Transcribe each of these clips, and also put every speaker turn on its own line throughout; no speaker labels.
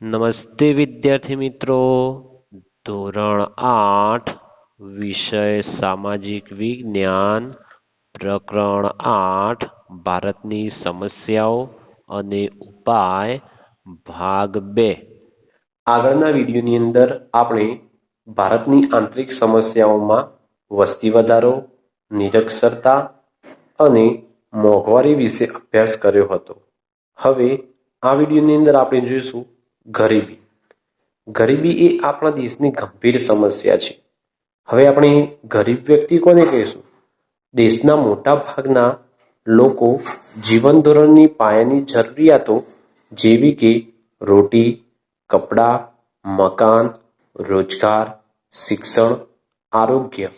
નમસ્તે વિદ્યાર્થી મિત્રો. ધોરણ 8 વિષય સામાજિક વિજ્ઞાન પ્રકરણ 8 ભારતની સમસ્યાઓ અને ઉપાય ભાગ 2.
આગળના વિડીયોની અંદર આપણે ભારતની આંતરિક સમસ્યાઓમાં વસ્તી વધારો, નિરક્ષરતા અને મોંઘવારી વિશે અભ્યાસ કર્યો હતો. હવે આ વિડીયોની અંદર આપણે જોઈશું ગરીબી. ગરીબી એ આપણા દેશની ગંભીર સમસ્યા છે. હવે આપણે ગરીબ વ્યક્તિ કોને કહીશું? દેશના મોટા ભાગના લોકો જીવન ધોરણની પાયાની જરૂરિયાતો જેવી કે રોટી, કપડાં, મકાન, રોજગાર, શિક્ષણ, આરોગ્ય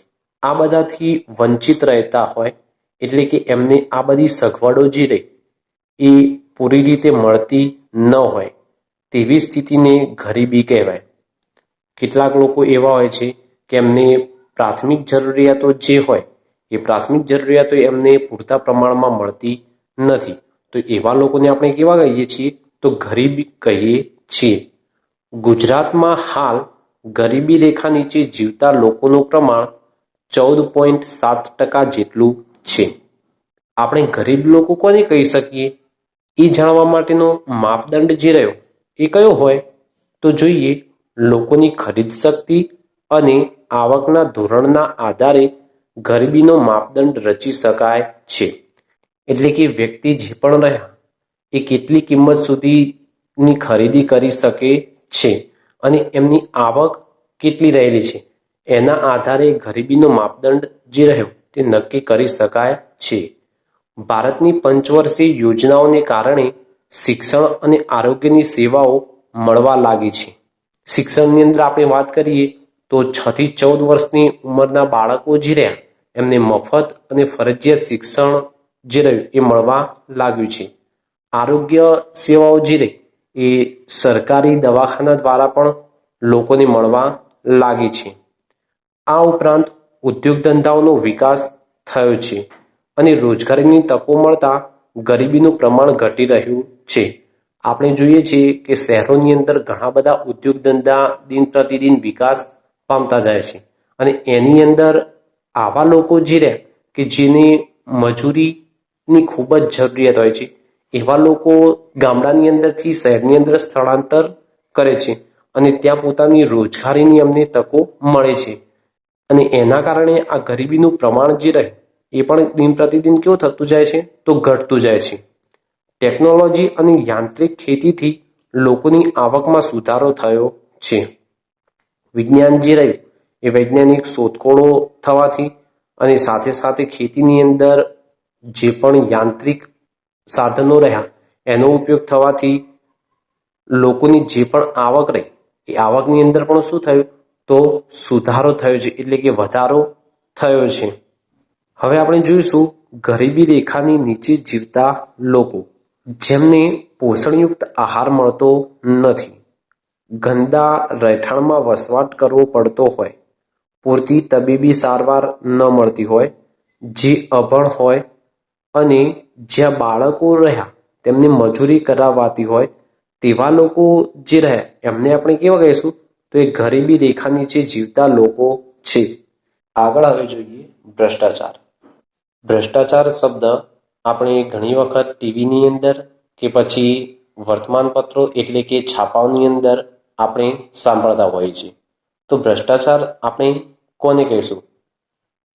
આ બધાથી વંચિત રહેતા હોય, એટલે કે એમને આ બધી સગવડો જે રહી એ પૂરી રીતે મળતી ન હોય તેવી સ્થિતિને ગરીબી કહેવાય. કેટલાક લોકો એવા હોય છે કે એમને પ્રાથમિક જરૂરિયાતો જે હોય એ પ્રાથમિક જરૂરિયાતો એમને પૂરતા પ્રમાણમાં મળતી નથી, તો એવા લોકોને આપણે કેવા કહીએ છીએ? તો ગરીબ કહીએ છીએ. ગુજરાતમાં હાલ ગરીબી રેખા નીચે જીવતા લોકોનું પ્રમાણ 14.7% જેટલું છે. આપણે ગરીબ લોકો કોને કહી શકીએ એ જાણવા માટેનો માપદંડ જે રહ્યો એ કયો હોય? તો જોઈએ, લોકોની ખરીદ શક્તિ અને આવકના ધોરણના આધારે ગરીબીનો માપદંડ રચી શકાય છે. એટલે કે વ્યક્તિ જે પણ રહ્યા એ કેટલી કિંમત સુધીની ખરીદી કરી શકે છે અને એમની આવક કેટલી રહેલી છે એના આધારે ગરીબીનો માપદંડ જે રહ્યો તે નક્કી કરી શકાય છે. ભારતની પંચવર્ષીય યોજનાઓને કારણે શિક્ષણ અને આરોગ્યની સેવાઓ મળવા લાગી છે. શિક્ષણની અંદર આપણે વાત કરીએ તો 6 થી 14 વર્ષની ઉંમરના બાળકો જે રહ્યા એમને મફત અને ફરજિયાત શિક્ષણ જે રહ્યું એ મળવા લાગ્યું છે. આરોગ્ય સેવાઓ જે રહી એ સરકારી દવાખાના દ્વારા પણ લોકોને મળવા લાગી છે. આ ઉપરાંત ઉદ્યોગ ધંધાઓનો વિકાસ થયો છે અને રોજગારીની તકો મળતા ગરીબીનું પ્રમાણ ઘટી રહ્યું છે. આપણે જોઈએ છીએ કે શહેરોની અંદર ઘણા બધા ઉદ્યોગ ધંધા દિન પ્રતિદિન વિકાસ પામતા જાય છે અને એની અંદર આવા લોકો જે રહે કે જેને મજૂરીની ખૂબ જ જરૂરિયાત હોય છે એવા લોકો ગામડાની અંદરથી શહેરની અંદર સ્થળાંતર કરે છે અને ત્યાં પોતાની રોજગારીની અમને તકો મળે છે અને એના કારણે આ ગરીબીનું પ્રમાણ જે રહે એ પણ દિન પ્રતિદિન કેવું થતું જાય છે? તો ઘટતું જાય છે. ટેકનોલોજી અને યાંત્રિક ખેતીથી લોકોની આવકમાં સુધારો થયો છે. વિજ્ઞાન જે રહ્યું એ વૈજ્ઞાનિક શોધખોળો થવાથી અને સાથે સાથે ખેતીની અંદર જે પણ યાંત્રિક સાધનો રહ્યા એનો ઉપયોગ થવાથી લોકોની જે પણ આવક રહી એ આવકની અંદર પણ શું થયું? તો સુધારો થયો છે, એટલે કે વધારો થયો છે. હવે આપણે જોઈશું ગરીબી રેખાની નીચે જીવતા લોકો જેમને પોષણયુક્ત આહાર મળતો નથી, ગંદા રહેઠાણમાં વસવાટ કરવો પડતો હોય, પૂરતી તબીબી સારવાર ન મળતી હોય, જે અભણ હોય અને જ્યાં બાળકો રહ્યા તેમને મજૂરી કરાવવાતી હોય તેવા લોકો જે રહ્યા એમને આપણે કેવા કહીશું? તો એ ગરીબી રેખા નીચે જીવતા લોકો છે. આગળ હવે જોઈએ ભ્રષ્ટાચાર. ભ્રષ્ટાચાર શબ્દ આપણે ઘણી વખત ટીવીની અંદર કે પછી વર્તમાનપત્રો એટલે કે છાપાઓની અંદર આપણે સાંભળતા હોઈએ છીએ. તો ભ્રષ્ટાચાર આપણે કોને કહીશું?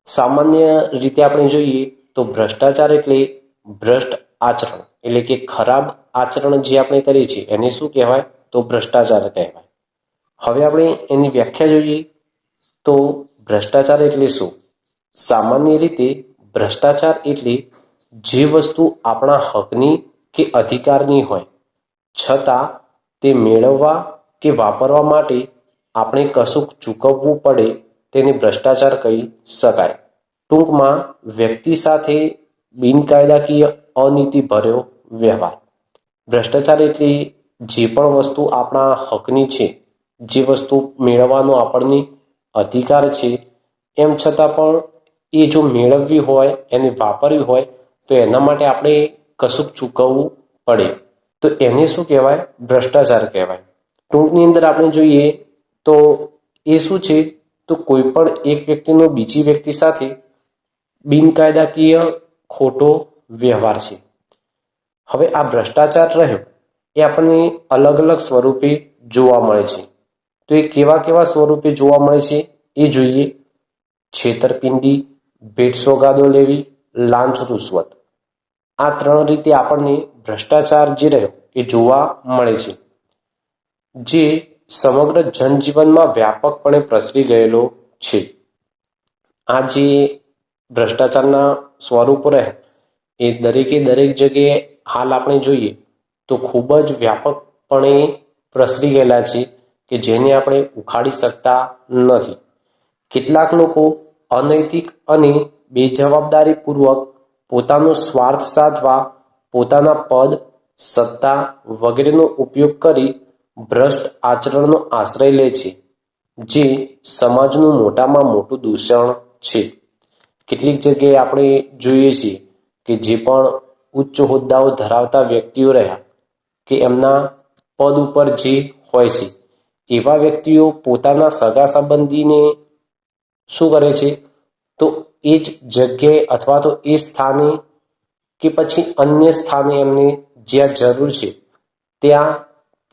સામાન્ય રીતે આપણે જોઈએ તો ભ્રષ્ટાચાર એટલે ભ્રષ્ટ આચરણ, એટલે કે ખરાબ આચરણ જે આપણે કરીએ છીએ એને શું કહેવાય? તો ભ્રષ્ટાચાર કહેવાય. હવે આપણે એની વ્યાખ્યા જોઈએ તો ભ્રષ્ટાચાર એટલે શું? સામાન્ય રીતે ભ્રષ્ટાચાર એટલે જે વસ્તુ આપણા હકની કે અધિકારની હોય છતાં તે મેળવવા કે વાપરવા માટે આપણે કશુંક ચૂકવવું પડે તેને ભ્રષ્ટાચાર કહી શકાય. ટૂંકમાં વ્યક્તિ સાથે બિનકાયદાકીય અનીતિભર્યો વ્યવહાર. ભ્રષ્ટાચાર એટલે જે પણ વસ્તુ આપણા હકની છે, જે વસ્તુ મેળવવાનો આપણને અધિકાર છે, એમ છતાં પણ એ જો મેળવવી હોય એને વાપરવી હોય તો એના માટે આપણે કશુંક ચૂકવવું પડે, તો એને શું કહેવાય? ભ્રષ્ટાચાર કહેવાય. ટૂંકની અંદર આપણે જોઈએ તો એ શું છે, તો કોઈ પણ એક વ્યક્તિનો બીજી વ્યક્તિ સાથે બિનકાયદાકીય ખોટો વ્યવહાર છે. હવે આ ભ્રષ્ટાચાર રહ્યો એ આપણને અલગ અલગ સ્વરૂપે જોવા મળે છે. તો એ કેવા કેવા સ્વરૂપે જોવા મળે છે એ જોઈએ. છેતરપિંડી, ભેટ સોગાદો લેવી, લાંચ રૂશ્વત, આ 3 રીતે આપણને ભ્રષ્ટાચાર જે રહ્યો એ જોવા મળે છે, જે સમગ્ર જનજીવનમાં વ્યાપકપણે પ્રસરી ગયેલો છે. આ જે ભ્રષ્ટાચારના સ્વરૂપો રહે એ દરેકે દરેક જગ્યાએ હાલ આપણે જોઈએ તો ખૂબ જ વ્યાપકપણે પ્રસરી ગયેલા છે કે જેને આપણે ઉખાડી શકતા નથી. કેટલાક લોકો અનૈતિક અને બેજવાબદારીપૂર્વક પોતાનો સ્વાર્થ સાધવા પોતાના પદ, સત્તા વગેરેનો ઉપયોગ કરી ભ્રષ્ટ આચરણનો આશ્રય લે છે, જે સમાજનું મોટામાં મોટું દૂષણ છે. કેટલીક જગ્યાએ આપણે જોઈએ છીએ કે જે પણ ઉચ્ચ હોદ્દાઓ ધરાવતા વ્યક્તિઓ રહ્યા કે એમના પદ ઉપર જે હોય છે એવા વ્યક્તિઓ પોતાના સગા સંબંધીને શું કરે છે, તો એ જ જગ્યાએ અથવા તો એ સ્થાને કે પછી અન્ય સ્થાને એમને જ્યાં જરૂર છે ત્યાં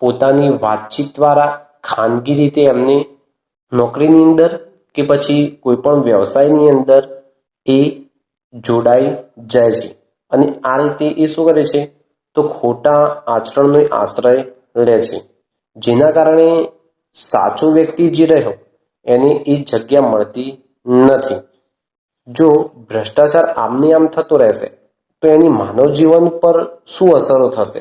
પોતાની વાતચીત દ્વારા ખાનગી રીતે એમને નોકરીની અંદર કે પછી કોઈ પણ વ્યવસાયની અંદર એ જોડાઈ જાય છે. અને આ રીતે એ શું કરે છે, તો ખોટા આચરણનો આશ્રય લે છે, જેના કારણે સાચો વ્યક્તિ જે રહ્યો એને એ જગ્યા મળતી નથી. જો ભ્રષ્ટાચાર આમને આમ થતો રહેશે તો એની માનવ જીવન પર શું અસરો થશે?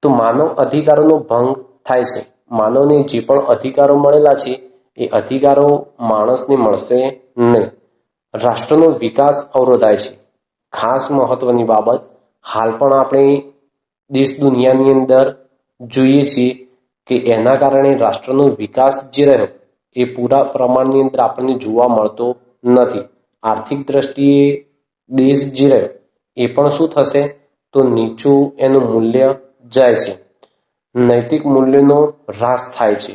તો માનવ અધિકારોનો ભંગ થાય છે. માનવને જે પણ અધિકારો મળેલા છે એ અધિકારો માણસને મળશે નહીં. રાષ્ટ્રનો વિકાસ અવરોધાય છે. ખાસ મહત્વની બાબત, હાલ પણ આપણે દેશ દુનિયાની અંદર જોઈએ છીએ કે એના કારણે રાષ્ટ્રનો વિકાસ જે રહ્યો એ પૂરા પ્રમાણની અંદર આપણને જોવા મળતો નથી. આર્થિક દ્રષ્ટિએ દેશ જે રહ્યો એ પણ શું થશે, તો નીચું એનું મૂલ્ય જાય છે. નૈતિક મૂલ્યોનો હ્રાસ થાય છે.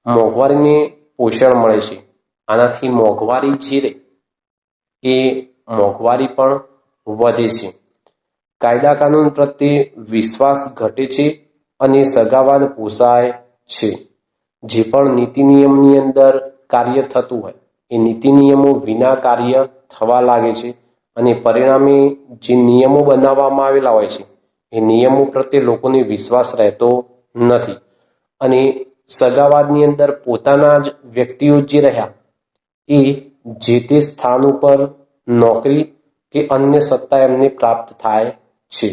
મોંઘવારીને પોષણ મળે છે. આનાથી મોંઘવારી જે રહે એ મોંઘવારી પણ વધે છે. કાયદા કાનૂન પ્રત્યે વિશ્વાસ ઘટે છે અને સગાવાદ પોષાય છે. જે પણ નીતિ નિયમની અંદર કાર્ય થતું હોય એ નીતિ નિયમો વિના કાર્ય થવા લાગે છે અને પરિણામે જે નિયમો બનાવવામાં આવેલા હોય છે એ નિયમો પ્રત્યે લોકોને વિશ્વાસ રહેતો નથી. અને સગાવાદની અંદર પોતાના જ વ્યક્તિઓ જે રહ્યા એ જે તે સ્થાન ઉપર નોકરી કે અન્ય સત્તા એમને પ્રાપ્ત થાય છે.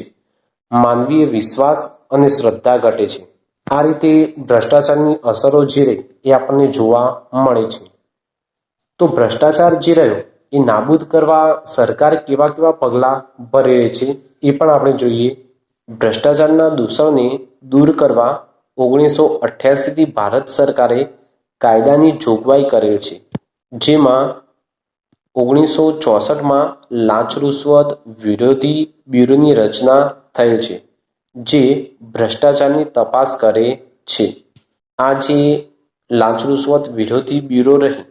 માનવીય વિશ્વાસ અને શ્રદ્ધા ઘટે છે. આ રીતે ભ્રષ્ટાચારની અસરો જે રહી એ આપણને જોવા મળે છે. તો ભ્રષ્ટાચાર જે રહ્યો એ નાબૂદ કરવા સરકાર કેવા કેવા પગલાં ભરી રહી છે એ પણ આપણે જોઈએ. ભ્રષ્ટાચારના દૂષણને દૂર કરવા 1988થી ભારત સરકારે કાયદાની જોગવાઈ કરેલ છે, જેમાં 1964માં લાંચ રૂશ્વત વિરોધી બ્યુરોની રચના થયેલ છે, જે ભ્રષ્ટાચારની તપાસ કરે છે. આ જે લાંચ રૂશ્વત વિરોધી બ્યુરો રહી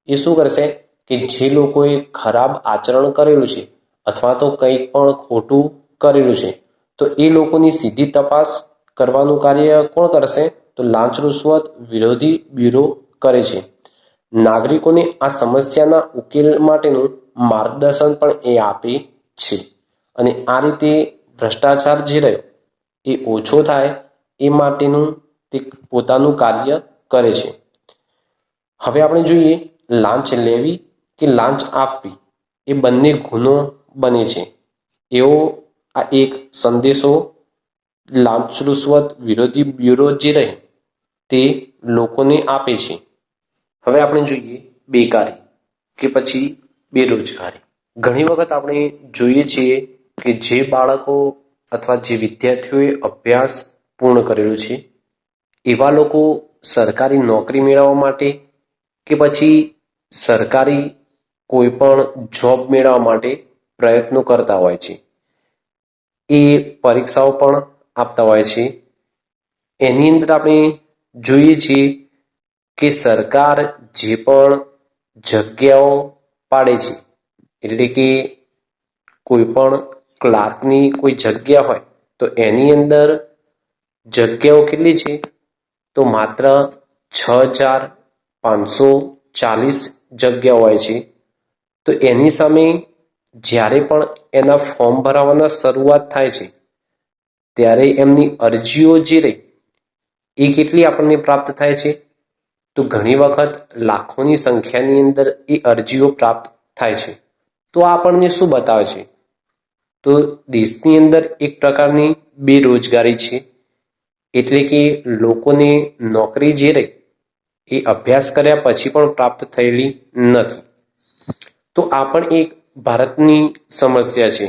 એ શું કરશે કે જે લોકોએ ખરાબ આચરણ કરેલું છે અથવા તો કંઈક પણ ખોટું કરેલું છે તો એ લોકોની સીધી તપાસ કરવાનું કાર્ય કોણ કરશે, તો લાંચ રૂશ્વત વિરોધી બ્યુરો કરે છે. નાગરિકોને આ સમસ્યાના ઉકેલ માટેનું માર્ગદર્શન પણ એ આપે છે. અને આ રીતે ભ્રષ્ટાચાર જે રહ્યો એ ઓછો થાય એ માટેનું તે પોતાનું કાર્ય કરે છે. હવે આપણે જોઈએ લાંચ લેવી કે લાંચ આપવી એ બંને ગુનો બને છે એવો આ એક સંદેશો લાંચ રૂશ્વત વિરોધી બ્યુરો જે રહે તે લોકોને આપે છે. હવે આપણે જોઈએ બેકારી કે પછી બેરોજગારી. ઘણી વખત આપણે જોઈએ છીએ કે જે બાળકો અથવા જે વિદ્યાર્થીઓએ અભ્યાસ પૂર્ણ કરેલો છે એવા લોકો સરકારી નોકરી મેળવવા માટે કે પછી સરકારી કોઈ પણ જોબ મેળવવા માટે પ્રયત્નો કરતા હોય છે. એ પરીક્ષાઓ પણ આપતા હોય છે. એની અંદર આપણે જોઈએ છીએ કે સરકાર જે પણ જગ્યાઓ પાડે છે, એટલે કે કોઈ પણ ક્લાર્કની કોઈ જગ્યા હોય તો એની અંદર જગ્યાઓ કેટલી છે? તો માત્ર 6,540 જગ્યાઓ હોય છે. તો એની સામે જ્યારે પણ એના ફોર્મ ભરાવાના શરૂઆત થાય છે ત્યારે એમની અરજીઓ જે રહી એ કેટલી આપણને પ્રાપ્ત થાય છે? તો ઘણી વખત લાખોની સંખ્યાની અંદર એ અરજીઓ પ્રાપ્ત થાય છે. તો આ આપણને શું બતાવે છે? તો દેશની અંદર એક પ્રકારની બેરોજગારી છે, એટલે કે લોકોને નોકરી જે રહી એ અભ્યાસ કર્યા પછી પણ પ્રાપ્ત થયેલી નથી. તો આ પણ એક ભારતની સમસ્યા છે.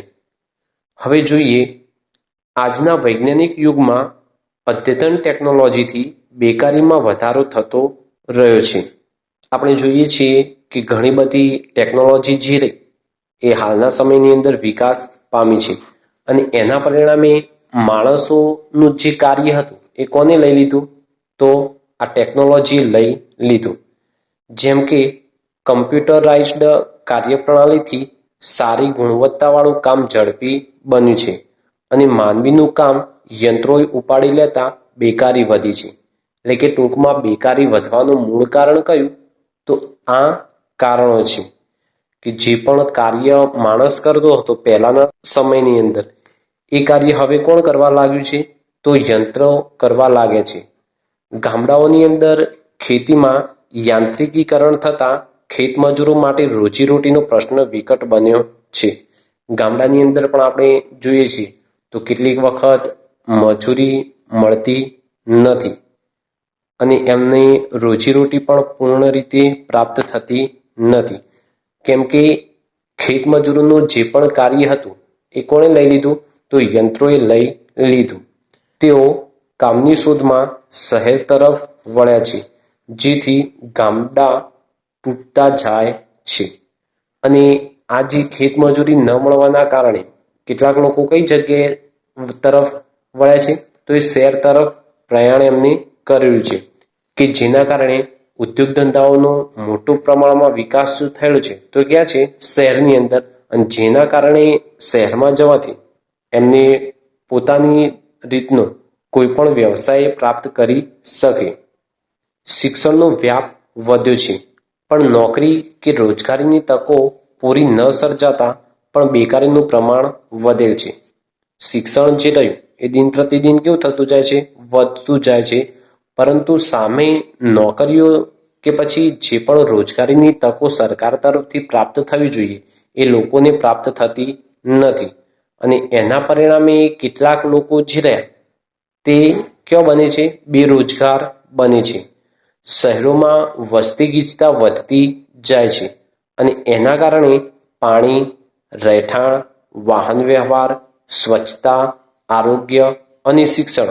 હવે જોઈએ, આજના વૈજ્ઞાનિક યુગમાં અદ્યતન ટેકનોલોજીથી બેકારીમાં વધારો થતો રહ્યો છે. આપણે જોઈએ છીએ કે ઘણી બધી ટેકનોલોજી જે રહી એ હાલના સમયની અંદર વિકાસ પામી છે અને એના પરિણામે માણસોનું જે કાર્ય હતું એ કોને લઈ લીધું? તો આ ટેકનોલોજી લઈ લીધું. જેમ કે કમ્પ્યુટરાઇઝ્ડ કાર્યપ્રણાલીથી સારી ગુણવત્તાવાળું કામ ઝડપી બન્યું છે અને માનવીનું કામ યંત્રોએ ઉપાડી લેતા બેકારી વધી છે. એટલે કે ટૂંકમાં બેકારી વધવાનું મૂળ કારણ કયું? તો આ કારણો છે કે જે પણ કાર્ય માણસ કરતો હતો પહેલાના સમયની અંદર એ કાર્ય હવે કોણ કરવા લાગ્યું છે? તો યંત્રો કરવા લાગે છે. ગામડાઓની અંદર ખેતીમાં યાંત્રિકીકરણ થતાં ખેતમજૂરો માટે રોજીરોટીનો પ્રશ્ન વિકટ બન્યો છે. ગામડાની અંદર પણ આપણે જોઈએ છીએ તો કેટલીક વખત મજૂરી મળતી નથી અને એમને રોજીરોટી પણ પૂર્ણ રીતે પ્રાપ્ત થતી નથી, કેમ કે ખેતમજૂરોનું જે પણ કાર્ય હતું એ કોણે લઈ લીધું? તો યંત્રોએ લઈ લીધું. તેઓ કામની શોધમાં શહેર તરફ વળ્યા છે, જેથી ગામડા તૂટતા જાય છે. અને આ જે ખેતમજૂરી ન મળવાના કારણે કેટલાક લોકો કઈ જગ્યાએ તરફ વળ્યા છે? તો એ શહેર તરફ પ્રયાણ એમને કર્યું છે, કે જેના કારણે ઉદ્યોગ ધંધાઓનો મોટો પ્રમાણમાં વિકાસ થયેલો છે. તો ક્યાં છે? શહેરની અંદર. અને જેના કારણે શહેરમાં જવાથી એમને પોતાની રીતનો કોઈ પણ વ્યવસાય પ્રાપ્ત કરી શકે. શિક્ષણનો વ્યાપ વધ્યો છે, પણ નોકરી કે રોજગારીની તકો પૂરી ન સર્જાતા પણ બેકારીનું પ્રમાણ વધેલ છે. શિક્ષણ જે રહ્યું એ દિન પ્રતિદિન કેવું થતું જાય છે? વધતું જાય છે. પરંતુ સામે નોકરીઓ કે પછી જે પણ રોજગારીની તકો સરકાર તરફથી પ્રાપ્ત થવી જોઈએ એ લોકોને પ્રાપ્ત થતી નથી. અને એના પરિણામે કેટલાક લોકો જે રહ્યા તે ક્યાં બને છે? બેરોજગાર બને છે. શહેરોમાં વસ્તી ગીચતા વધતી જાય છે અને એના કારણે પાણી, રહેઠાણ, વાહન વ્યવહાર, સ્વચ્છતા, આરોગ્ય અને શિક્ષણ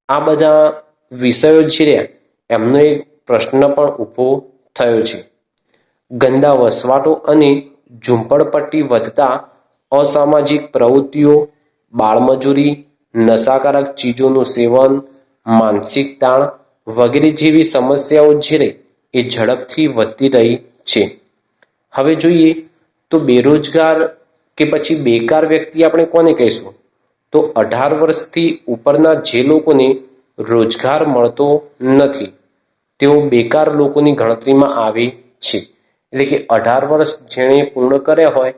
આ બધા વિષયો જે રહ્યા એમનો એક પ્રશ્ન પણ ઊભો થયો છે. ગંદા વસવાટો અને ઝૂંપડપટ્ટી વધતા અસામાજિક પ્રવૃત્તિઓ, બાળમજૂરી, નશાકારક ચીજોનું સેવન, માનસિક તાણ વગેરે જેવી સમસ્યાઓ જે રહી એ ઝડપથી વધતી રહી છે. હવે જોઈએ તો બેરોજગાર કે પછી બેકાર વ્યક્તિ આપણે કોને કહીશું? તો 18 વર્ષથી ઉપરના જે લોકોને રોજગાર મળતો નથી તેઓ બેકાર લોકોની ગણતરીમાં આવે છે. એટલે કે 18 વર્ષ જેણે પૂર્ણ કર્યા હોય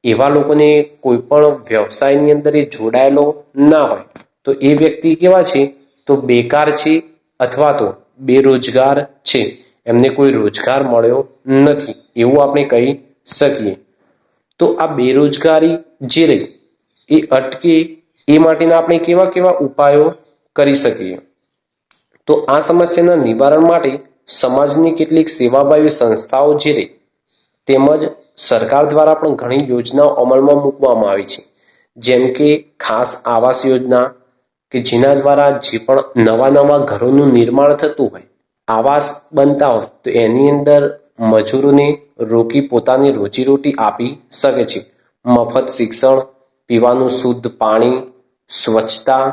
એવા લોકોને કોઈ પણ વ્યવસાયની અંદર એ જોડાયેલો ના હોય તો એ વ્યક્તિ કેવા છે? તો બેકાર છે અથવા તો બેરોજગાર છે. એમને કોઈ રોજગાર મળ્યો નથી એવું આપણે કહી શકીએ. તો આ બેરોજગારી જે રહી એ અટકે એ માટેના આપણે કેવા કેવા ઉપાયો કરી શકીએ? તો આ સમસ્યાના નિવારણ માટે સમાજની કેટલીક સેવાભાવી સંસ્થાઓ જે રહી તેમજ સરકાર દ્વારા પણ ઘણી યોજનાઓ અમલમાં મૂકવામાં આવી છે. જેમ કે ખાસ આવાસ યોજના, કે જેના દ્વારા જે પણ નવા ઘરોનું નિર્માણ થતું હોય, આવાસ બનતા હોય તો એની અંદર મજૂરોને રોકી પોતાની રોજીરોટી આપી શકે છે. મફત શિક્ષણ, પીવાનું શુદ્ધ પાણી, સ્વચ્છતા,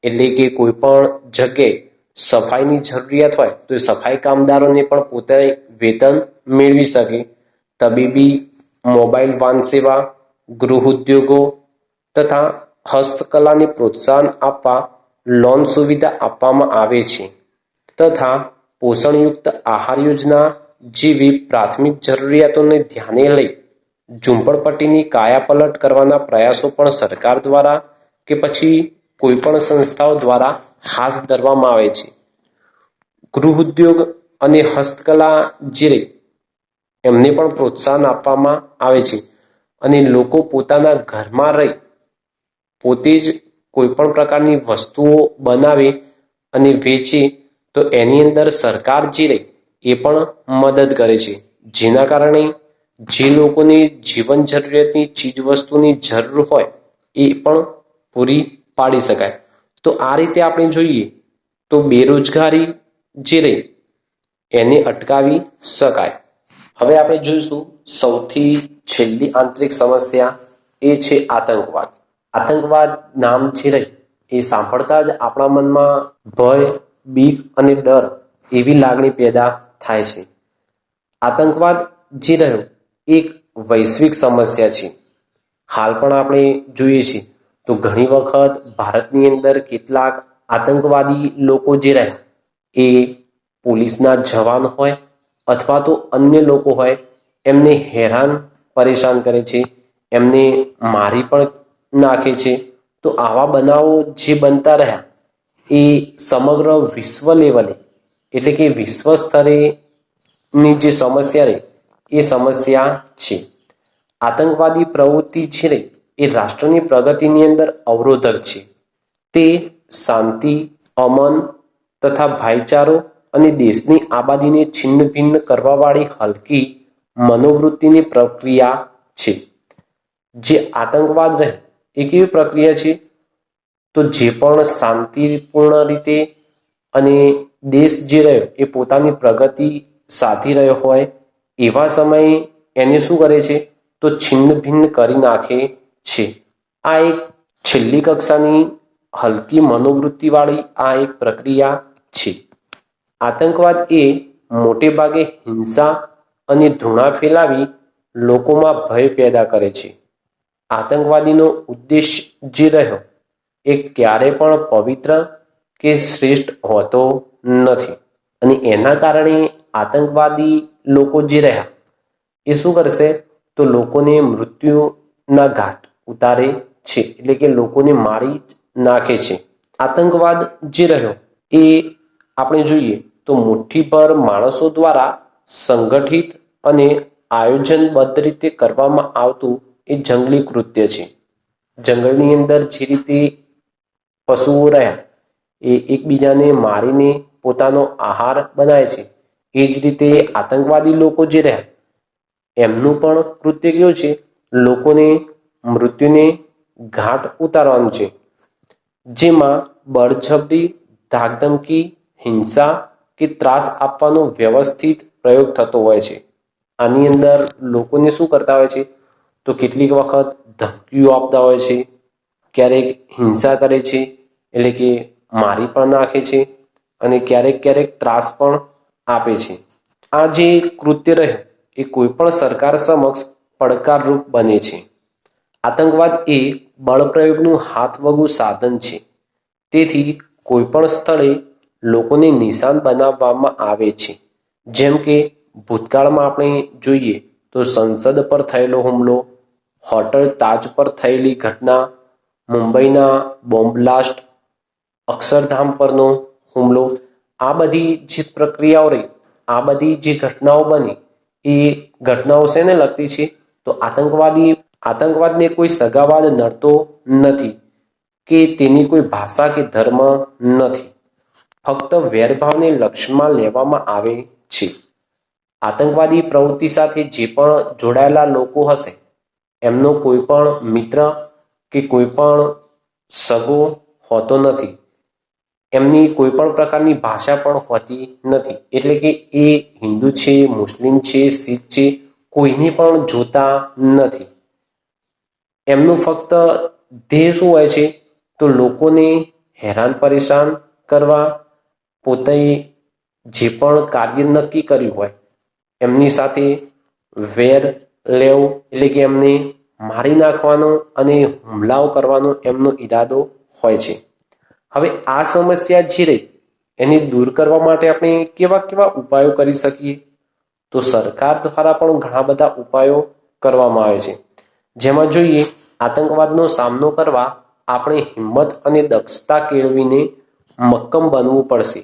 એટલે કે કોઈ પણ જગ્યાએ સફાઈની જરૂરિયાત હોય તો એ સફાઈ કામદારોને પણ પોતે વેતન મેળવી શકે. તબીબી, મોબાઈલ વાહન સેવા, ગૃહ ઉદ્યોગો તથા હસ્તકલાને પ્રોત્સાહન આપવા લોન સુવિધા આપવામાં આવે છે. તથા પોષણયુક્ત આહાર યોજના જેવી પ્રાથમિક જરૂરિયાતોને ધ્યાને લઈ ઝૂંપડપટ્ટીની કાયાપલટ કરવાના પ્રયાસો પણ સરકાર દ્વારા કે પછી કોઈ પણ સંસ્થાઓ દ્વારા હાથ ધરવામાં આવે છે. ગૃહ ઉદ્યોગ અને હસ્તકલા જે એમને પણ પ્રોત્સાહન આપવામાં આવે છે અને લોકો પોતાના ઘરમાં રહી પોતે જ કોઈ પણ પ્રકારની વસ્તુઓ બનાવે અને વેચે તો એની અંદર સરકાર જે રહી એ પણ મદદ કરે છે. જેના કારણે જે લોકોને જીવન જરૂરિયાતની ચીજવસ્તુની જરૂર હોય એ પણ પૂરી પાડી શકાય. તો આ રીતે આપણે જોઈએ તો બેરોજગારી જે રહી એને અટકાવી શકાય. હવે આપણે જોઈશું સૌથી છેલ્લી આંતરિક સમસ્યા એ છે આતંકવાદ. આતંકવાદ નામ જે રહી એ સાંભળતા જ આપણા મનમાં ભય, બીક અને ડર એવી લાગણી પેદા થાય છે. આતંકવાદ જે રહ્યો એક વૈશ્વિક સમસ્યા છે. હાલ પણ આપણે જોઈએ છીએ તો ઘણી વખત ભારતની અંદર કેટલાક આતંકવાદી લોકો જે રહ્યા એ પોલીસના જવાન હોય અથવા તો અન્ય લોકો હોય એમને હેરાન પરેશાન કરે છે, એમને મારી પણ નાખે છે. તો આવા બનાવો જે બનતા રહ્યા એ સમગ્ર વિશ્વ લેવલે એટલે કે વિશ્વ સ્તરેની જે સમસ્યા રહી એ સમસ્યા છે. આતંકવાદી પ્રવૃત્તિ છે એ રાષ્ટ્રની પ્રગતિની અંદર અવરોધક છે. તે શાંતિ, અમન તથા ભાઈચારો અને દેશની આબાદીને છિન્ન ભિન્ન કરવાવાળી હલકી મનોવૃત્તિની પ્રક્રિયા છે. જે આતંકવાદ રહે એ કેવી પ્રક્રિયા છે? તો જે પણ શાંતિપૂર્ણ રીતે અને દેશ જે રહ્યો એ પોતાની પ્રગતિ સાધી રહ્યો હોય એવા સમયે એને શું કરે છે? તો છિન્ન ભિન્ન કરી નાખે છે. આ એક છેલ્લી કક્ષાની હલકી મનોવૃત્તિવાળી આ એક પ્રક્રિયા છે. આતંકવાદ એ મોટે ભાગે હિંસા અને ધૃણા ફેલાવી લોકોમાં ભય પેદા કરે છે. આતંકવાદીનો ઉદ્દેશ જે રહ્યો એ ક્યારે પણ પવિત્ર કે શ્રેષ્ઠ હોતો નથી અને એના કારણે આતંકવાદી લોકો જે રહ્યા એ શું કરશે? તો લોકોને મૃત્યુના ઘાટ ઉતારે છે, એટલે કે લોકોને મારી નાખે છે. આતંકવાદ જે રહ્યો એ આપણે જોઈએ તો મુઠ્ઠીભર માણસો દ્વારા સંગઠિત અને આયોજનબદ્ધ રીતે કરવામાં આવતું એ જંગલી કૃત્ય છે. જંગલની અંદર જે રીતે પશુઓ રહ્યા એ એકબીજાને મારીને પોતાનો આહાર બનાવે છે એ જ રીતે આતંકવાદી લોકો જે રહ્યા એમનું પણ કૃત્ય કેવું છે? લોકોને મૃત્યુને ઘાટ ઉતારવાનું છે. જેમાં બળજબરી, ધાકધમકી, હિંસા કે ત્રાસ આપવાનો વ્યવસ્થિત પ્રયોગ થતો હોય છે. આની અંદર લોકોને શું કરતા હોય છે? તો કેટલીક વખત ધમકીઓ આપતા હોય છે, ક્યારેક હિંસા કરે છે એટલે કે મારી પણ નાખે છે અને ક્યારેક ક્યારેક ત્રાસ પણ આપે છે. આ જે કૃત્ય રહે એ કોઈ પણ સરકાર સમક્ષ પડકારરૂપ બને છે. આતંકવાદ એ બળપ્રયોગનું હાથવગું સાધન છે. તેથી કોઈ પણ સ્થળે લોકોને નિશાન બનાવવામાં આવે છે. જેમ કે ભૂતકાળમાં આપણે જોઈએ તો સંસદ પર થયેલો હુમલો, હોટલ તાજ પર થયેલી ઘટના, મુંબઈના બોમ્બ બ્લાસ્ટ, અક્ષરધામ પરનો હુમલો, આ બધી જે પ્રક્રિયાઓ રહી, આ બધી જે ઘટનાઓ બની એ ઘટનાઓ શેને લગતી છે? તો આતંકવાદને કોઈ સગાવાદ નડતો નથી કે તેની કોઈ ભાષા કે ધર્મ નથી. ફક્ત વેરભાવને લક્ષ્યમાં લેવામાં આવે છે. આતંકવાદી પ્રવૃત્તિ સાથે જે પણ જોડાયેલા લોકો હશે એમનો કોઈ પણ મિત્ર કે કોઈ પણ સગો હોતો નથી. એમની કોઈ પણ પ્રકારની ભાષા પણ હોતી નથી. એટલે કે એ હિન્દુ છે, મુસ્લિમ છે, શીખ છે, કોઈને પણ જોતા નથી. એમનું ફક્ત ધ્યેય શું હોય છે? તો લોકોને હેરાન પરેશાન કરવા, પોતે જે પણ કાર્ય નક્કી કર્યું હોય એમની સાથે વેર લેવું એટલે કે એમને મારી નાખવાનો અને હુમલાઓ કરવાનો એમનો ઈરાદો હોય છે. હવે આ સમસ્યા જે રહી એને દૂર કરવા માટે આપણે કેવા કેવા ઉપાયો કરી શકીએ? તો સરકાર દ્વારા પણ ઘણા બધા ઉપાયો કરવામાં આવે છે. જેમાં જોઈએ, આતંકવાદનો સામનો કરવા આપણે હિંમત અને દક્ષતા કેળવીને મક્કમ બનવું પડશે.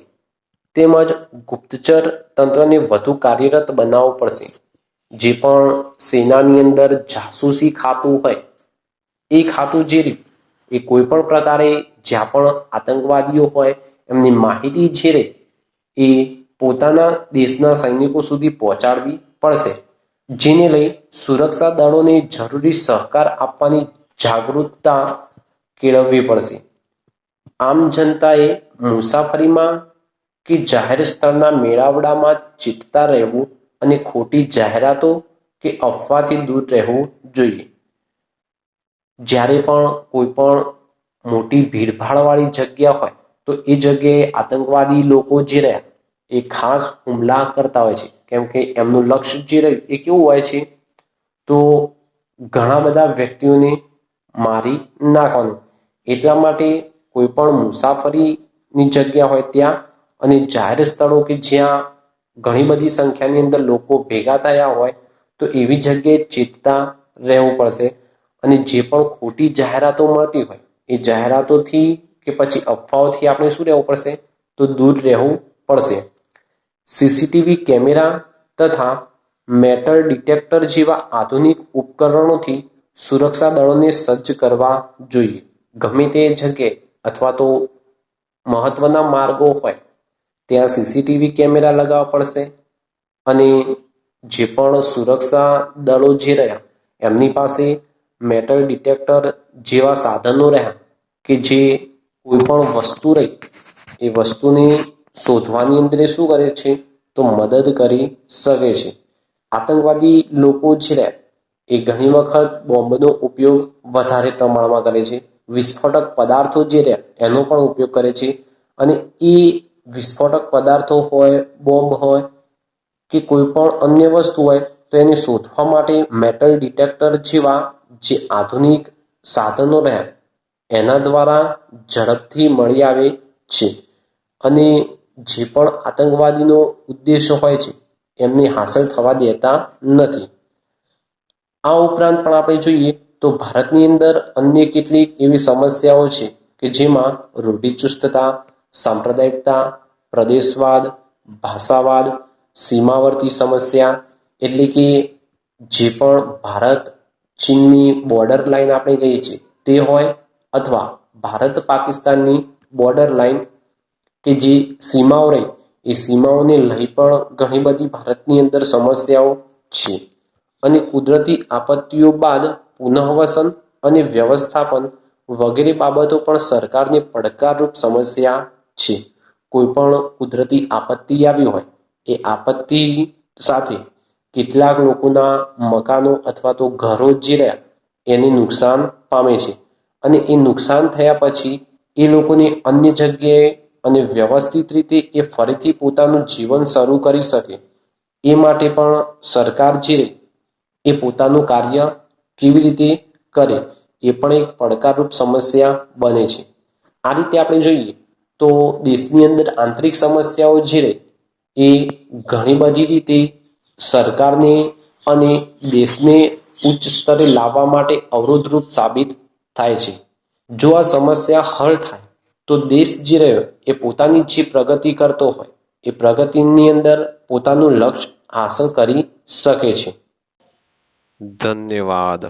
તેમજ ગુપ્તચર તંત્રને વધુ કાર્યરત બનાવવું પડશે. જે પણ સેનાની અંદર જાસૂસી ખાતું હોય એ ખાતું જે રહ્યું એ કોઈ પણ પ્રકારે જ્યાં પણ આતંકવાદીઓ હોય એમની માહિતી જે રહે એ પોતાના દેશના સૈનિકો સુધી પહોંચાડવી પડશે. જેને લઈ સુરક્ષા દળોને જરૂરી સહકાર આપવાની જાગૃતતા કેળવવી પડશે. આમ જનતાએ મુસાફરીમાં કે જાહેર સ્થળના મેળાવડામાં ચેતતા રહેવું અને ખોટી જાહેરાતો કે અફવાથી દૂર રહેવું જોઈએ. જ્યારે પણ કોઈ પણ મોટી ભીડભાડવાળી જગ્યા હોય તો એ જગ્યાએ આતંકવાદી લોકો જે રહ્યા એ ખાસ હુમલા કરતા હોય છે. કેમ કે એમનું લક્ષ્ય જે રહ્યું એ કેવું હોય છે? તો ઘણા બધા વ્યક્તિઓને મારી નાખવાનું. એટલા માટે કોઈ પણ મુસાફરીની જગ્યા હોય ત્યાં અને જાહેર સ્થળો કે જ્યાં ઘણી બધી સંખ્યાની અંદર લોકો ભેગા થયા હોય તો એવી જગ્યાએ ચેતતા રહેવું પડશે. અને જે પણ ખોટી જાહેરાતો મળતી હોય એ જાહેરાતોથી કે પછી અફવાઓથી આપણે શું રહેવું પડશે? તો દૂર રહેવું પડશે. સીસીટીવી કેમેરા તથા મેટલ ડિટેક્ટર જેવા આધુનિક ઉપકરણોથી સુરક્ષા દળોને સજ્જ કરવા જોઈએ. ગમે તે જગ્યાએ અથવા તો મહત્વના માર્ગો હોય ત્યાં સીસીટીવી કેમેરા લગાવવા પડશે. અને જે પણ સુરક્ષા દળો જે રહ્યા એમની પાસે મેટલ ડિટેક્ટર જેવા સાધનો રહ્યા કે જે કોઈ પણ વસ્તુ રહી એ વસ્તુને શોધવાની અંદર શું કરે છે? તો મદદ કરી શકે છે. આતંકવાદી લોકો જે રહ્યા એ ઘણી વખત બોમ્બનો ઉપયોગ વધારે પ્રમાણમાં કરે છે. વિસ્ફોટક પદાર્થો જે રહ્યા એનો પણ ઉપયોગ કરે છે. અને એ વિસ્ફોટક પદાર્થો હોય, બોમ્બ હોય કે કોઈ પણ અન્ય વસ્તુ હોય તો એને શોધવા માટે મેટલ ડિટેક્ટર જેવા જે આધુનિક સાધનો રહ્યા એના દ્વારા ઝડપથી મળી આવે છે. અને જે પણ આતંકવાદીનો ઉદ્દેશ હોય છે એમને હાંસલ થવા દેતા નથી. આ ઉપરાંત પણ આપણે જોઈએ તો ભારતની અંદર અન્ય કેટલીક એવી સમસ્યાઓ છે કે જેમાં રૂઢિચુસ્તતા, સાંપ્રદાયિકતા, પ્રદેશવાદ, ભાષાવાદ, સીમાવર્તી સમસ્યા એટલે કે જે પણ ભારત ચીનની બોર્ડર લાઈન આપણે કહીએ છીએ તે હોય અથવા ભારત પાકિસ્તાનની બોર્ડર લાઈન કે જે સીમાઓ રહી એ સીમાઓને લઈ પણ ઘણી બધી ભારતની અંદર સમસ્યાઓ છે. અને કુદરતી આપત્તિઓ બાદ પુનઃવસન અને વ્યવસ્થાપન વગેરે બાબતો પણ સરકારને પડકારરૂપ સમસ્યા છે. કોઈ પણ કુદરતી આપત્તિ આવી હોય એ આપત્તિ સાથે કેટલાક લોકોના મકાનો અથવા તો ઘરો જે રહ્યા એને નુકસાન પામે છે. અને એ નુકસાન થયા પછી એ લોકોને અન્ય જગ્યાએ અને વ્યવસ્થિત રીતે એ ફરીથી પોતાનું જીવન શરૂ કરી શકે એ માટે પણ સરકાર જે એ પોતાનું કાર્ય કેવી રીતે કરે એ પણ એક પડકારરૂપ સમસ્યા બને છે. આ રીતે આપણે જોઈએ તો દેશની અંદર આંતરિક સમસ્યાઓ જે રહે એ ઘણી બધી રીતે સરકારને અને દેશને ઉચ્ચ સ્તરે લાવવા માટે અવરોધરૂપ સાબિત થાય છે. જો આ સમસ્યા હલ થાય તો દેશ જે રહ્યો એ પોતાની જે પ્રગતિ કરતો હોય એ પ્રગતિની અંદર પોતાનું લક્ષ્ય હાંસલ કરી શકે છે.
ધન્યવાદ.